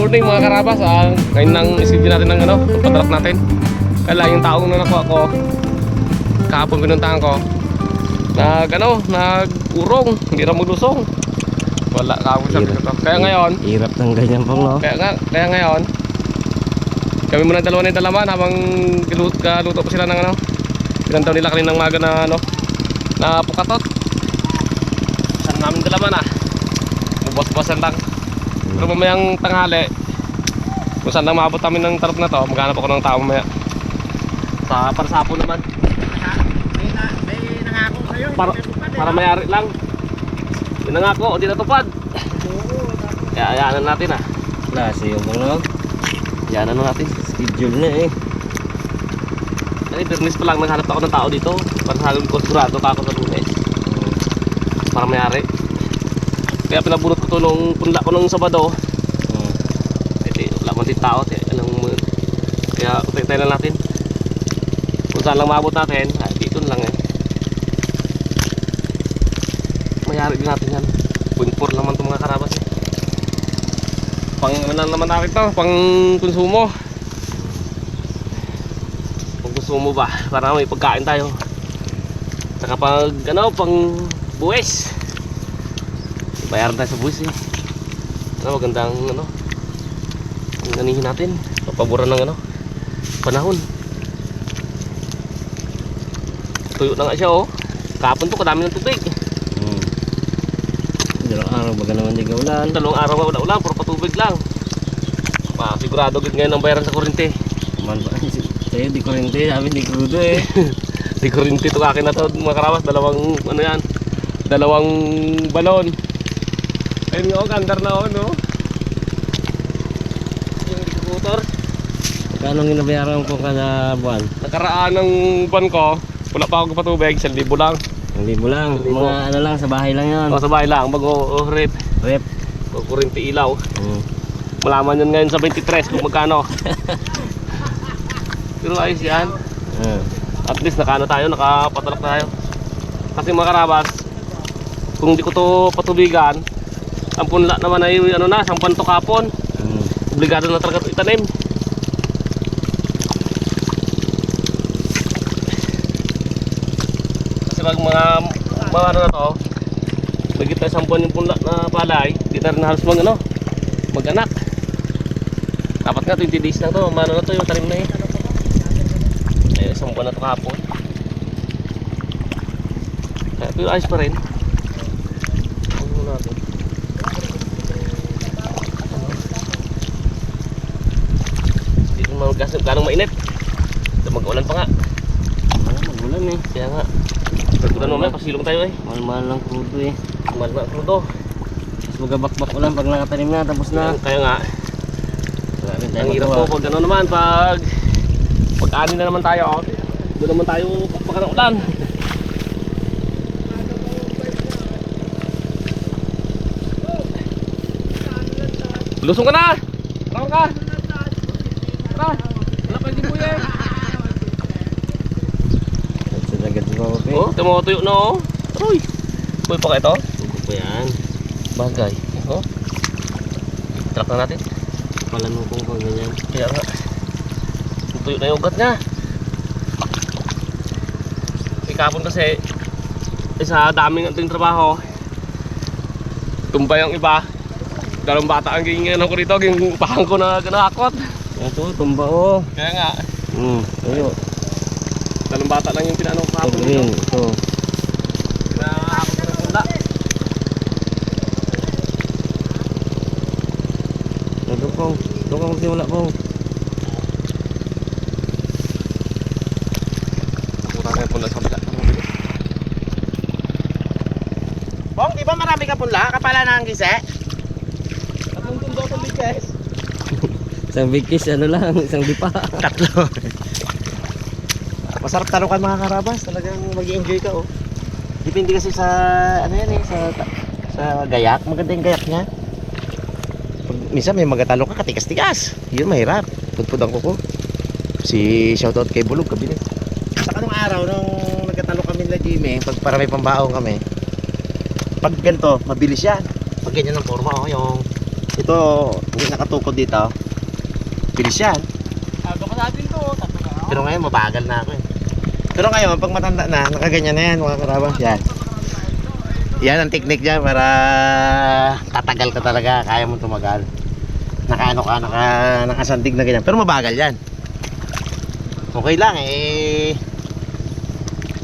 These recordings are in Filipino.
morning mga karabas. Ngayon nang isidin natin ng padrap natin. Kaya yung taong na nakuha ko kahapon pinuntahan ko nag-urong, hindi na maglusong. Wala kahapon sabi ko to. Kaya ngayon hirap ng ganyan pong no. Kaya ngayon kami muna dalawa na yung dalaman habang kaluto pa sila ng pinantaw nila kaninang maga na pukatot. Saan namin dalaman bubos-bosan lang. Pero mamayang tanghali kung saan lang maabot namin ng tarap na to, maghanap ako ng tao mamaya para sa hapon naman. May nangako sa'yo. Para mayari lang. May nangako, hindi natupad. Kaya ayaanan natin Klase yung pong no. Ayaanan natin. Schedule na eh. Ay, Bernis pa lang naghanap ako ng tao dito para sa ko sigurado ka ako sa Lunes. Para mayari. Kaya pinabunot ko to nung punla ko nung Sabado. Wala man din tao. Kaya utay lang natin. Kung saan lang maabot natin, dito lang mayari din natin yan. 0.4 naman itong mga karabas Pang naman natin to, pang konsumo. Pang konsumo ba? Para may pagkain tayo. Saka pag pang buwis. Bayaran tayo sa buwis magandang ang ganihin natin. Papaboran ng panahon. Tuyo na nga siya Kahapon to kadami ng tubig. Dalawang araw baga naman di ka ulan. Dalawang araw wala ulan, puro patubig lang. Sigurado gid ngayon ang bayaran sa kuryente. Man ba? Sa'yo di kurente, sabi di crudo eh. Di kuryente to akin na to mga karabas. Dalawang dalawang balon. Ayun nga gandar na no. Yung distributor. Kano ang ginabayaran ko kada buwan? Nakaraan ng buwan ko, wala pa ako patubig, 1,000 lang. 1,000 lang. 1,000. Mga lang sa bahay lang yan. Sa bahay lang, bago rep. Rep. Kuryente ilaw. Malaman yun ngayon sa 23 kung magkano. Pero ayos yan. At least nakapatalak tayo. Kasi mga karabas, kung di ko to patubigan, ang punla naman ay sampan to kapon. Obligado na talaga ito itanim. Kasi pag mga na to, bagit tayo sampuan yung punla na palay, di tayo na halos mag-anak. Dapat nga 20 days na to, na to yung tanim na sampuan na to kapon. Pero ayos pa rin. Kasi ganong mainit. Mag-ulan pa nga. Mag-ulan eh. Kaya nga. Pag-ulan naman, pasilong tayo Mahal-mahal lang crudo eh. Mahal na crudo. Mas magabak-bak ulan pag nakatanim na, tapos na. Kaya nga. Ang hirap po pag naman, pag-ani na naman tayo. Doon naman tayo pakpakan ng ulan. Lusong ka na! Tara ka! Tara! Wala pa yung buya Agad sa mga kape. Tumutuyo na Uy! Uy pa ka ito? Tugo pa yan. Bagay. Truck na natin. Palanukong ko ganyan. Kaya nga. Tuyo na yung ugat niya. Kapon kasi sa daming ating trabaho, tumbay ang iba. Dalawang bata ang gingan ko rito, yung pahang ko na kinakot. Ito, tumba oh. Kaya nga. Ayo. Dalawang bata lang yung pinanong Ito kapon green. dito. Ito. Kinakot ko ng pula. Ito pong. Ito kang magsimula pong. Nakuha na yung pula sa pula. Bong, di ba marami ka punla? Kapala na ang gise? Tatlong tundo akong bigas. Isang bigkis, isang dipa. Tatlo. Masarap tarukan mga karabas. Talagang mag-i-enjoy ka Depende kasi sa sa gayak. Maganda yung gayak niya. Minsan may magatalo ka katikas-tikas. Yun mahirap. Pudpud ang kuko. Si shoutout kay Bulog kabili. Saka nung araw nung nagkatalo kami na Jimmy, pag para may pambaong kami. Pag ganito, mabilis yan. Pag ganyan ang forma yung Ito, hindi nakatukod dito. Bilis yan. Aga pa natin to. Tatlo na. Pero ngayon, mabagal na ako eh. Pero ngayon, pag matanda na, nakaganyan na yan mga karabas. Yan. Yan ang technique dyan para tatagal ka talaga. Kaya mo tumagal. Nakaano ka, nakasandig na ganyan. Pero mabagal yan. Okay lang eh.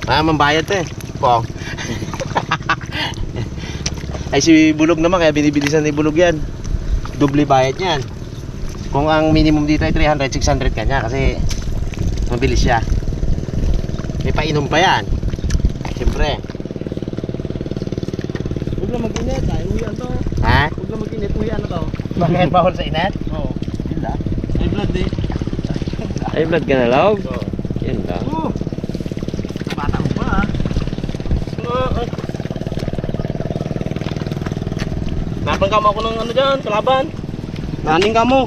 Mamambayad to eh. Pong. Ay si Bulog naman, kaya binibilisan ni Bulog yan. Doble bayad yan. Kung ang minimum dito ay 300, 600 kanya kasi mabilis siya. May painom pa yan. Siyempre. Huwag na mag-init. Ay, uwian to. Ha? Huwag na mag-init. Uwian na to. Bakit bawal sa inat? Oo. Yun lang. May blood eh. Ay, blood ka na, Log. Oo. Yan lang. Bata ko pa ah. Napangkama ako ng ano dyan, sa laban. Running ka mo.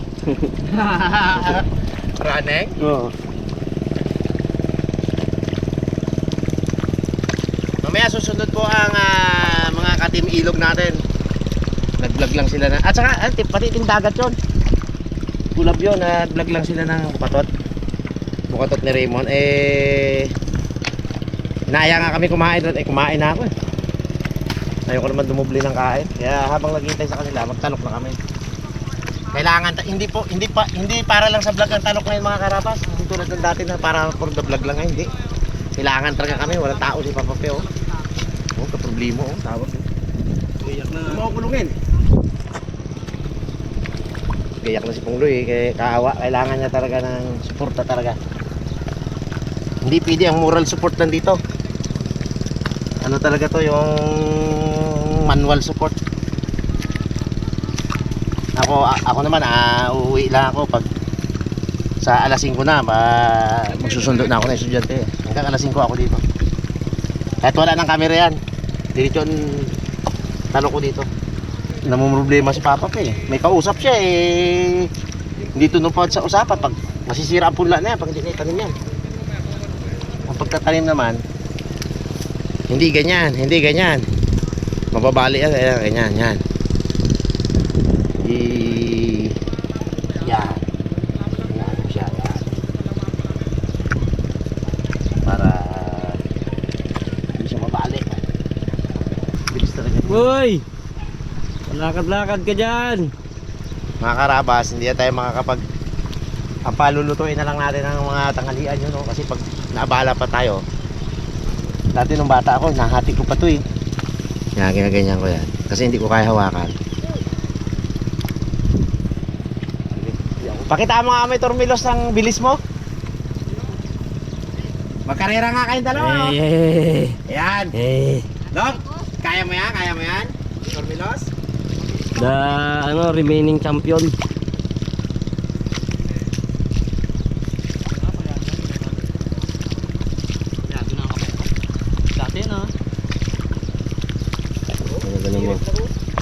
Running? Oo. Mamaya susunod po ang mga ka-team ilog natin. Nag-vlog lang sila na. At saka, pati team dagat yun. Kulab yun, nag-vlog lang sila ng bukatot. Bukatot ni Raymond. Inaaya nga kami kumain doon. Kumain na ako eh. Ayoko naman dumubli ng kain. Kaya habang naghihintay sa kanila, magtanok na kami. Kailangan, hindi para lang sa vlog ang tanok ngayon mga karapas. Hindi tulad ng dati na para for the vlog lang ngayon. Hindi. Kailangan talaga kami. Walang tao si Papa Pe oh. Oh, kaproblemo oh. Tawag eh. Uwiyak na. Ano mo kulungin? Gayak na si Pungloy eh. Kaya kaawa. Kailangan niya talaga ng suporta talaga. Hindi pwede ang moral support nandito. Ano talaga to yung manual support. Ako naman uuwi lang ako pag sa alas 5 na magsusundo na ako ng estudyante. Hanggang alas 5 ako dito. Kahit wala ng camera yan. Diretso talo ko dito. Namumroblema si Papa pa eh. May kausap siya eh. Hindi tunupad sa usapan. Pag masisira ang punla na yan, pag hindi na itanim yan. Ang pagtatanim naman, hindi ganyan, hindi ganyan. Mababali yan, ganyan, yan. Yan. Yan siya, yan. Para hindi siya mabali. Bilis talaga. Uy! Lakad-lakad ka dyan. Mga karabas, hindi na tayo makakapag ang palulutuin na lang natin ang mga tanghalian yun, no? Kasi pag naabala pa tayo, dati nung bata ako, nahati ko pa to eh. Yan, ginaganyan ko yan. Kasi hindi ko kaya hawakan. Pakita mo nga may tormilos ng bilis mo. Magkarera nga kayong dalawa, no? Ayan. Dok, kaya mo yan? Kaya mo yan? Tormilos? The remaining champion. Dati na. Ano ganun mo?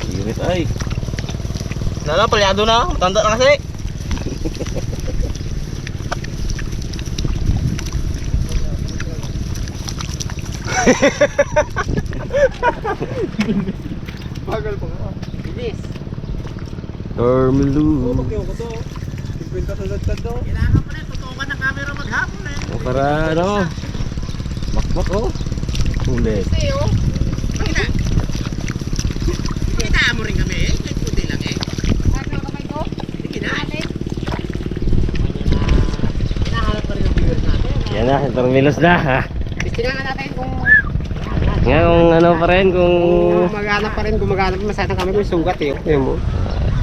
Sirit ay. Lala, palyado na. Matanda na kasi. Bagal pa nga. Bilis. Termilu. Kailangan pa rin, tutukan ng camera maghapon eh. Para ano? Bakbak oh. Ulit. Kasi oh. Pakita. Pakita mo rin kami eh. Nagputi lang eh. Ano kamay ko? Sige na. Hinahanap pa rin yung viewers natin. Yan na, termilos na ha. Tingnan natin kung Nga kung ano pa rin, kung maghanap pa rin, gumaganap masayang kami kung sugat eh. Yun mo.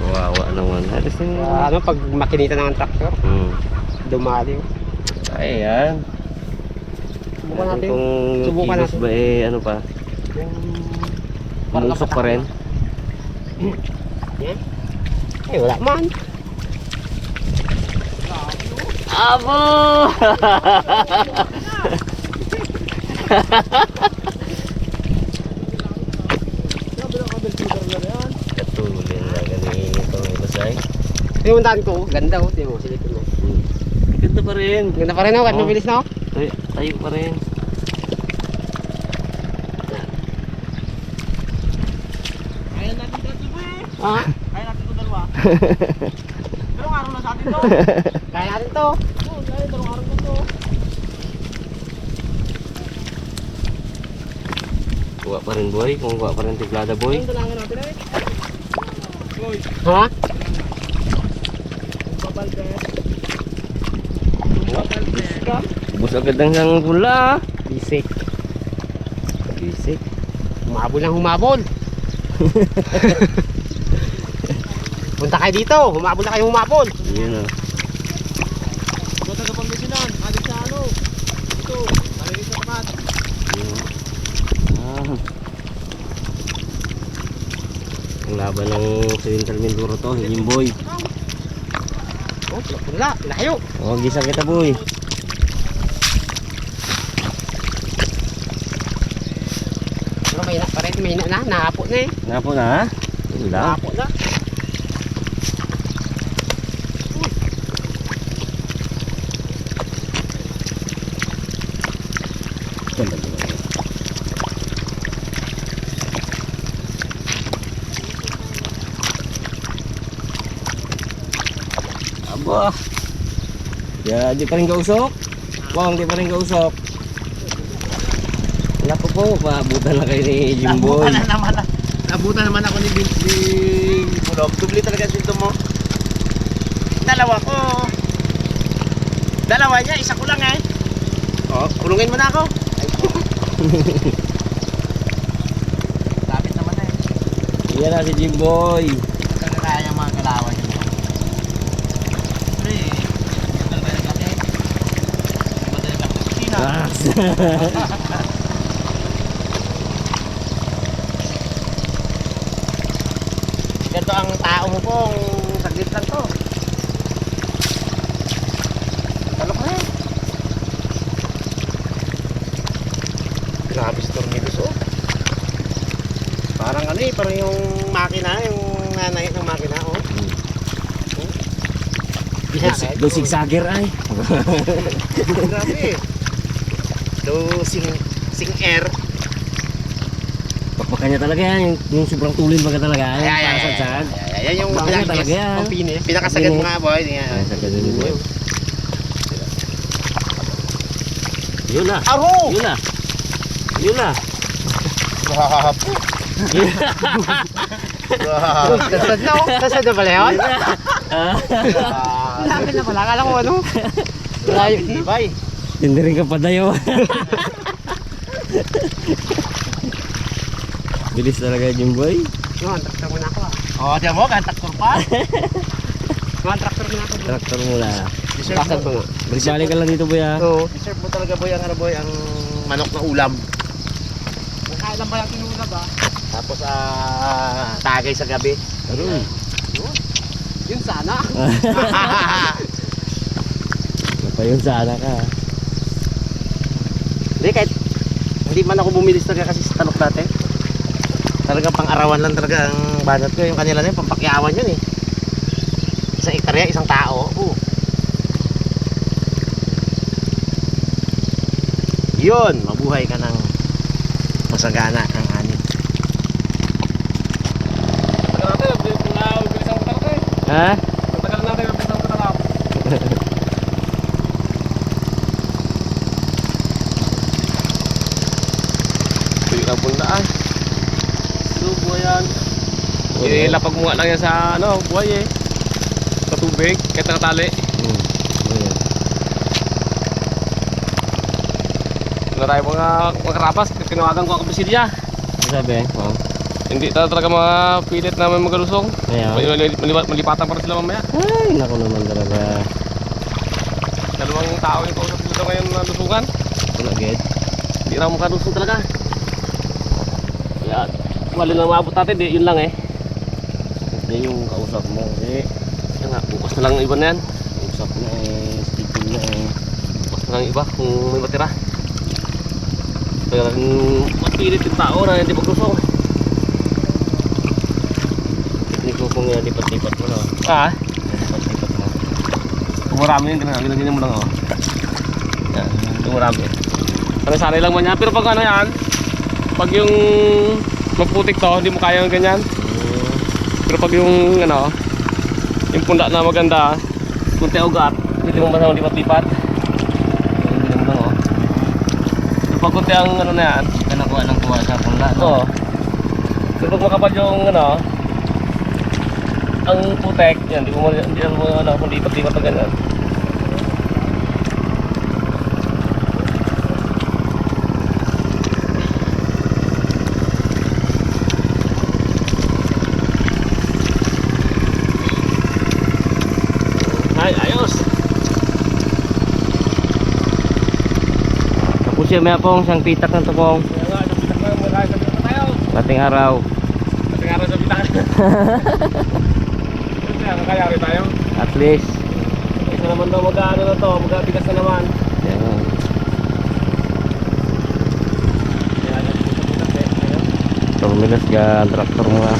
kawawa naman. Alis yung Ano pag makinita ng tractor, dumali. Ay, yan. Subukan natin. Kung Subukan kilos natin. ba eh, ano pa? Umusok pa rin. Eh wala man. Abo! Katulin na ganito masay. Tinuntahan ko, ganda oh, tingnan mo, silipin mo. Ganda pa rin. Ganda pa rin oh, kahit Oh. mabilis na oh. Tayo pa rin. Ah, Kaya natin ito dalawa. Dalawang araw na sa atin to. Kaya natin to. Oo, dahil dalawang araw na to. Kuha pa rin boy, kung kuha pa rin tiglada boy. Ang dalangan natin eh. Boy, Ha? babalde. Babalde. Bus agad ng sang pula. Bisik. Bisik. Humabol lang humabol. Punta kayo dito. Humabol na kayo humabol. Yun o. Ito taga Pangasinan, adik sa ano. Ito, talagay sa tapat. Ang laban ng Central Mindoro to, yung boy. Oh, pula. Layo. Oh, gisa kita boy. Pero may pa rin. May na. Nahapo na eh. Napo na ha? Yun lang. Nahapo na. Aba. Ya, di pa rin kausok. Bang, di pa rin kausok. Wala po, paabutan na kayo ni Jimboy. Nabutan naman ako ni Bulog. Dubli talaga dito mo. Dalawa ko. Dalawa niya, isa ko lang eh. Oh, kulungin mo na ako. Lapit naman na eh. Yan na si Jimboy. Kaya yung mga kalawan niya. Pre, ito ba yung kape? Madali lang sa kusina. Ganito ang tao mo pong saglit lang to. Talok na eh. Grabe si Tornidos oh. Parang ano eh, parang yung makina, yung nanay ng makina oh. Do zigzagger ay. Grabe eh. Sing air. Pakpakanya talaga yan, yung sobrang tulin baga talaga. Ay, yan yung Bangga talaga yan. pinakasagat Pinis. mga boy. Yan. Ay, sa ganun ni Boy. Yun na. Aro! Yun na. Yun na. Grabe. Kasad na oh. Kasad na pala yun? Grabe na pala. Akala ko ano. Layo. Ibay. Hindi rin ka padayo. Bilis talaga Jimboy. No, ang traktor muna ako ah. Oh, diyan mo, ang traktor pa. No, ang traktor muna ako. Traktor mula. Kasad mo nga. Balik ka lang dito boy ha. Oo. Deserve mo talaga boy ang ano boy, ang manok na ulam. Nakailan ba yung tinulab ah? Tapos tagay sa gabi. Aroy. Yun sana. Napayon sana ka. Hindi kahit hindi man ako bumilis talaga kasi sa tanok natin. Talagang pang-arawan lang talaga ang banat ko. Yung kanila na yun, pampakyawan yun eh. Isang ikarya, isang tao. Yun, mabuhay ka ng masagana ang ani. Tagal natin, bilis ang katalak eh. Ha? Tagal natin, bilis ang katalak. Pagkabon na ah. Lubo yan. Ilapag mo nga lang yan sa ano, buhay eh. Sa tubig, kahit nakatali. Wala tayo mga karapas, tinawagan ko ako Basilya. Sabi? Oh. Hindi talaga mga pilit na may magalusong. Malipatan pa rin sila mamaya. Ay, naku naman talaga. Dalawang tao yung kausap dito ngayon na lusungan. Wala ged. Hindi na makalusong talaga. Kaya, wala lang maabot natin, di, yun lang eh. Yan yung kausap mo. Eh, yan nga, bukas na lang ang iba na yan. Kausap na eh, schedule na eh. Bukas na lang ang iba kung may matira. Kaya mapilit yung tao na hindi maglusong. Hindi ko kung lipat-lipat mo na. Ah? Lipat-lipat mo. Kung marami yun, ganyan mo lang oh. Yan, kung marami. Sanay lang man yan. Pero pag ano yan, pag yung magputik to, hindi mo kaya yung ganyan. Pero pag yung ano, Yung punda na maganda. Kunti ugat. Hindi mo masama lipat-lipat. Yung binundang oh. Pero pag kunti ang ano na yan. Ka nakuha ng kuha sa pangla. Oo. Pero pag makapal yung ano, ang putek, yan, hindi mo ano, kung lipat-lipat na ganyan. Ay, ayos! Tapos siya may apong siyang pitak ng tukong. Kaya nga, napitak na, marami na tayo. Dating araw. Kasi nga rin sa bitak. Kaya kakayari tayo. At least. Ito naman daw mag-ano na to, mag-bigas na naman. Yan. Kaya natin sa bitak eh. Ayun. Terminus ga traktor mo ah.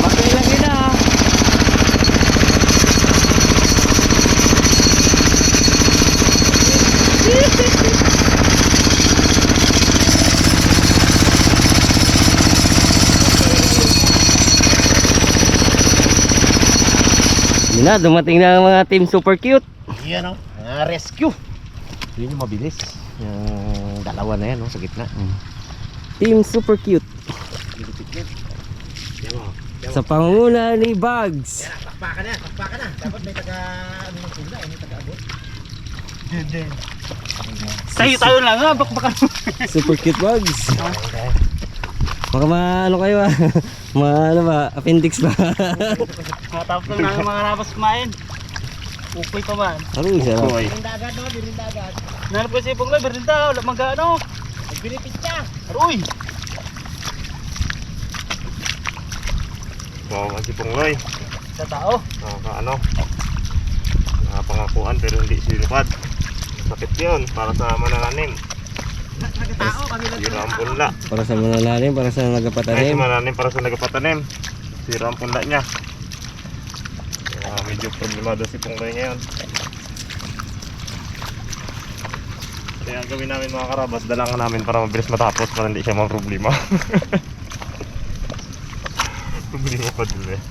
Bakit lang yun ah. Yun na, dumating na ang mga team super cute. Yan o, mga rescue. Yun yung mabilis. Yung dalawa na yan sa gitna. Team super cute. Yan o. Sa panguna ni Bugs. Yan, takpakan na. Dapat may taga, ano ng tula, may taga-abot. Tayo lang ha, bakbakan. Super cute Bugs. Baka ano kayo ah. Ano ba, appendix ba? Matapos lang ng mga napas kumain. Ukoy pa man. Aroy, sarap. Birindagan no, birindagan. Nanap ko si Pong Loy, berinda, wala mag-ano. Nagbinipit ka. Aroy! Wow, si Pungloy. Sa tao. Ano? Nakapangakuan pero hindi sinupad. Sakit yun para sa manananim. Nagkatao kami lang. Sira ang punla. Para sa manalalim, para sa Ay, si nagapatanim. manananim para sa nagapatanim. Sira ang punla niya. Kaya medyo problemado si Pungloy ngayon. Kaya ang gawin namin mga karabas, dalangan namin para mabilis matapos para hindi siya problema. Problema pa din eh.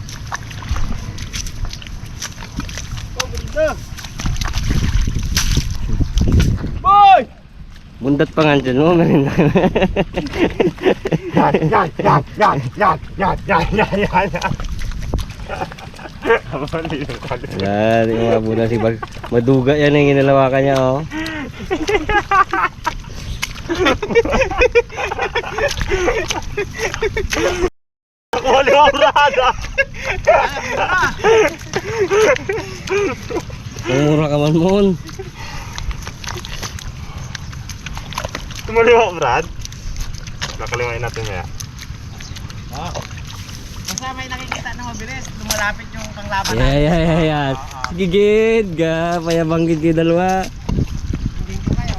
Boy! Bundat pa nga dyan mo, meron na. Wala, di mo mabuna si Bugs. Maduga yan ang ginalawakan niya oh. Wali ang rada! Ang mura ka man mon. Tumaliwa, Brad. Kakaliwain natin kaya. Basta may nakikita na mabilis, lumalapit yung panglaban Yeah. Sige gid, ga payabang gid kayo dalawa. Hindi ko kayo.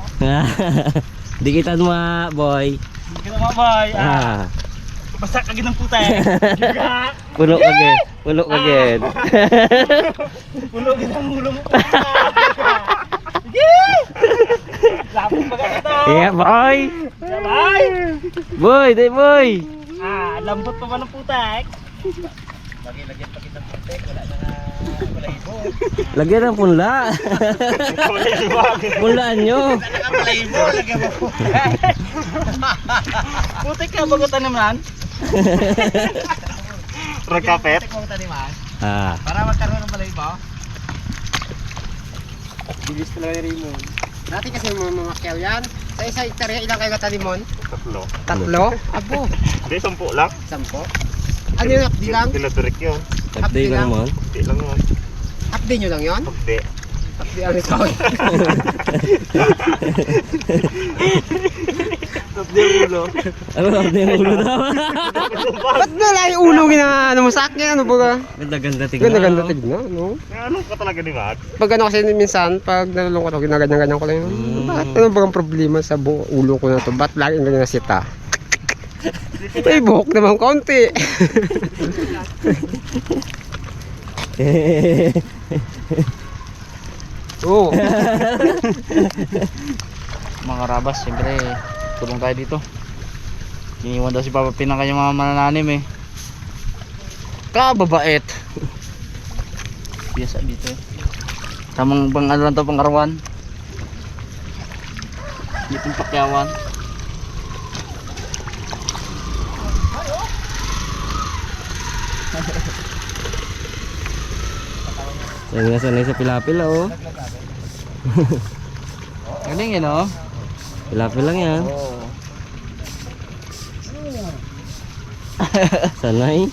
Dikitan mo ah, boy. Hindi ka na mabay. Basta kagin ng puta eh. Puno ka gid. Puno ka gid. Ulog ang ulo mo. Lapit pa ka ito. Yeah, boy. Sabay! Boy, day boy. Lambot pa ba ng puta eh? Lagyan pa kita ng putek, wala na nga balahibo. Lagyan ng punla. Punlaan nyo. Wala na nga balahibo, lagyan mo po. Putik ka bagutan naman. Ragkapet. Putek mong taniman, Ah. para magkaroon ng balahibo. Bilis talaga ni Raymond. Dati kasi mga makyaw yan. Sa isa hektarya, ilang kayo katalimon? Tatlo. 3? Abo, Hindi, 10 lang. 10. Ano yung updi lang? Tinadirik yun. Update lang mo. Hindi lang yun. Updi nyo lang yun? Hindi. Updi ang ikaw. Ano na yung ulo daw? Ba't wala yung ulo na ano mo sa akin? Ano ba? Ganda-ganda tingnan. Ganda-ganda tignan, no? Ano ka talaga ni Max? Pag ano kasi minsan, pag nalulungkot ako, ginaganyan-ganyan ko lang yun. Bakit ano ba ang problema sa buong ulo ko na to? Ba't laging ganyan na sita? May buhok naman konti. Oo. Mga karabas, siyempre, tulong tayo dito. Iniwan daw si Papa Pin ang kanyang mga manananim eh. Kababait. Biasa dito eh. Tamang pang ano lang to, pang karawan. Dito yung pakyawan. Sanay sa pilapil oh. Galing yun oh. Pilapil lang yan. Sanay.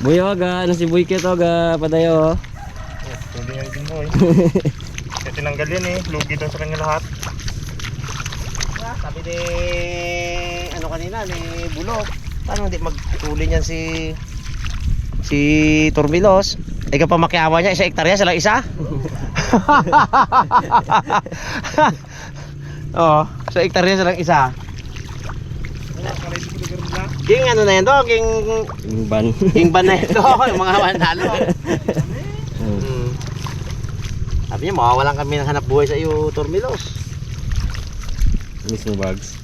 Buyo aga, ano si Buy Kito aga, padayo. Hindi nga din boy. Kasi tinanggal yan eh. Lugi daw sa kanya lahat. Sabi ni ano kanina ni Bulok, paano hindi magtuli niyan si Turmilos? Ikaw pa makiawa niya, 1 hektarya sila isa. Oo, 1 hektarya sila isa. King ano na yan to? Yung ban. King ban na ito, yung mga manalo. Sabi niya, mawawalan kami ng hanap buhay sa iyo, Turmilos. Mismo bags.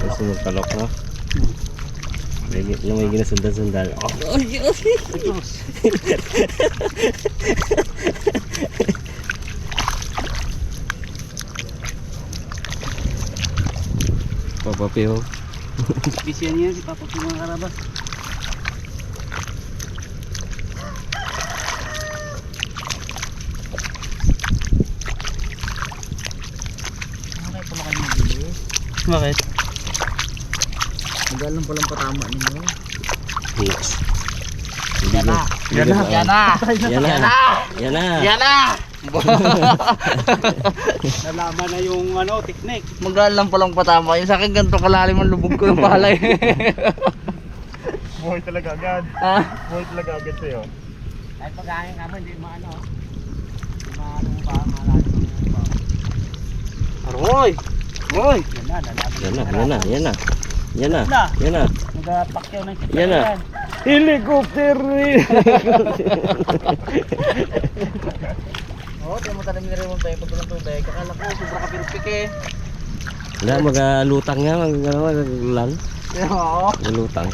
Gusto mo kalok no? May ginasundan-sundal. Oh. Papapio. Bisyan niya si Papa Pin mga karabas. Bakit? Magalang palang patama ninyo. Yes. Yan na. Yan na. Yan na. Yan na. Yan na. Yan na. Nalaman na yung ano, technique. Magalang palang patama. Yung sa akin ganito kalalim ang lubog ko ng palay. Buhay talaga agad. Buhay talaga agad sa'yo. Kahit pag-ahing ka mo, hindi maano. Maano ba? Malalim ba? Aroy! Hoy! Yan na. Yan na. Yan na. Yan na. Yan na. Nagpakyaw ng Yan na. Helicopter! Oo, tayo mo talim nire mo tayo pag ng tubig. Kakala ko, sobra ka pirupik eh. Wala, magalutang nga. Magalang. Oo. Magalutang.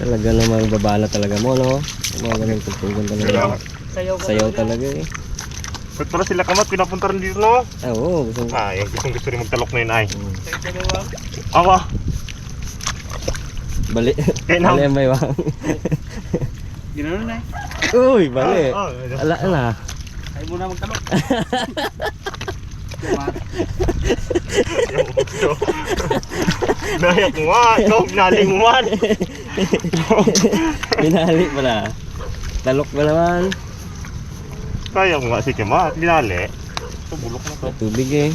Talaga namang babala talaga mo, no? Mga ganun tugtugan talaga. Sayaw talaga eh. Ba't pala sila kamat, pinapunta rin dito no? Ah, oo. Gusto ko. Yung gusto rin magtalok na yun ay. Awa! Bali. Kaya na. Bali ang may wang. Ginanon na eh. Uy, bali. Ala na. Ayaw mo na magtalok. Nayak mo nga, ikaw ginaling mo man. Binali pala. Talok ba naman? Kaya mo nga si Kema, ginali. Ito bulok na to. Tubig eh.